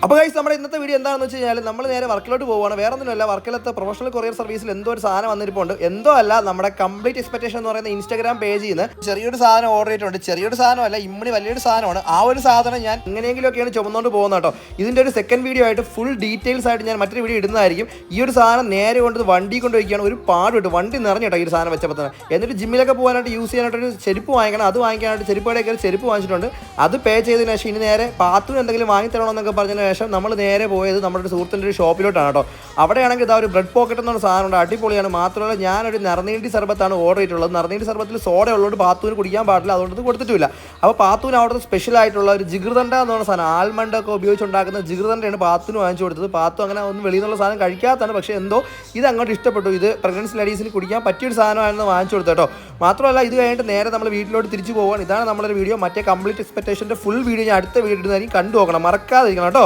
അപ്പോൾ ഗൈസ് നമ്മുടെ ഇന്നത്തെ വീഡിയോ എന്താണെന്ന് വെച്ച് കഴിഞ്ഞാൽ നമ്മൾ നേരെ വർക്കിലോട്ട് പോവുകയാണ്. വേറെ ഒന്നുമില്ല, വർക്കിലത്തെ പ്രൊഫഷണൽ കൊറിയർ സർവീസിൽ എന്തോ ഒരു സാധനം വന്നിരിപ്പുണ്ട്. എന്തോ അല്ല, നമ്മുടെ കംപ്ലീറ്റ് എക്സ്പെക്ടേഷൻ എന്ന് പറയുന്ന ഇൻസ്റ്റാഗ്രാം പേജിൽ നിന്ന് ചെറിയൊരു സാധനം ഓർഡർ ചെയ്തിട്ടുണ്ട്. ചെറിയൊരു സാധനമല്ല, ഇമ്മണി വലിയൊരു സാധനമാണ്. ആ ഒരു സാധനം ഞാൻ എങ്ങനെയെങ്കിലുമൊക്കെയാണ് ചുമന്നുകൊണ്ട് പോകുന്നത് കേട്ടോ. ഇതിൻ്റെ ഒരു സെക്കൻഡ് വീഡിയോ ആയിട്ട് ഫുൾ ഡീറ്റെയിൽസ് ആയിട്ട് ഞാൻ മറ്റൊരു വീഡിയോ ഇടുന്നതായിരിക്കും. ഈ ഒരു സാധനം നേരെ കൊണ്ട് വണ്ടി കൊണ്ട് വയ്ക്കുകയാണ്. ഒരു പാടുണ്ട്, വണ്ടി നിറഞ്ഞു കേട്ടോ ഈ ഒരു സാധനം വെച്ചപ്പോൾ തന്നെ. എന്നിട്ട് ജിമ്മിലൊക്കെ പോകാനായിട്ട് യൂസ് ചെയ്യാനായിട്ടൊരു ചെരുപ്പ് വാങ്ങിക്കണം. അത് വാങ്ങിക്കാനായിട്ട് ചെരുപ്പുകടയൊക്കെ ചെരുപ്പ് വാങ്ങിച്ചിട്ടുണ്ട്. അത് പേ ചെയ്തതിന് ശേഷം ഇനി നേരെ പാത്തും എന്തെങ്കിലും വാങ്ങിത്തരണമെന്നൊക്കെ പറഞ്ഞതിന് ശേഷം നമ്മൾ നേരെ പോയത് നമ്മുടെ ഒരു സുഹൃത്തിൻ്റെ ഒരു ഷോപ്പിലോട്ടാണ് കേട്ടോ. അവിടെയാണെങ്കിൽ ഇതാ ഒരു ബ്രെഡ് പോക്കറ്റ് എന്നൊരു സാധനമുണ്ട്, അടിപൊളിയാണ്. മാത്രമല്ല ഞാനൊരു നറുനീണ്ടി സർബത്താണ് ഓർഡർ ചെയ്തിട്ടുള്ളത്. നറുനീണ്ടി സർബത്തിൽ സോഡ ഉള്ളതുകൊണ്ട് പാത്തൂന് കുടിക്കാൻ പാടില്ല, അതുകൊണ്ട് ഇത് കൊടുത്തിട്ടില്ല. അപ്പോൾ പാത്തൂന് അവിടുത്തെ സ്പെഷ്യൽ ആയിട്ടുള്ള ഒരു ജിഗർദണ്ഡ എന്ന് പറഞ്ഞ സാധനം, ആൽമണ്ട് ഒക്കെ ഉപയോഗിച്ചുണ്ടാക്കുന്ന ജിഗർദണ്ഡയാണ് പാത്തൂന് വാങ്ങിച്ചു കൊടുത്തത്. പാത്തു അങ്ങനെ ഒന്നും വെളിയിൽ നിന്നുള്ള സാധനം കഴിക്കാത്തതാണ്, പക്ഷേ എന്തോ ഇത് അങ്ങോട്ട് ഇഷ്ടപ്പെട്ടു. ഇത് പ്രഗ്നൻസി ലേഡീസിന് കുടിക്കാൻ പറ്റിയൊരു സാധനമായിരുന്നു വാങ്ങിച്ചു കൊടുത്തത് കേട്ടോ. മാത്രമല്ല ഇത് കഴിഞ്ഞിട്ട് നേരെ നമ്മൾ വീട്ടിലോട്ട് തിരിച്ചു പോകാൻ. ഇതാണ് നമ്മുടെ വീഡിയോ. മറ്റേ കംപ്ലീറ്റ് എക്സ്പെക്ടേഷൻ്റെ ഫുൾ വീഡിയോ ഞാൻ അടുത്ത വീഡിയോ ഇടുന്നതായിരിക്കും, കണ്ടു നോക്കണം, മറക്കാതിരിക്കണം കേട്ടോ.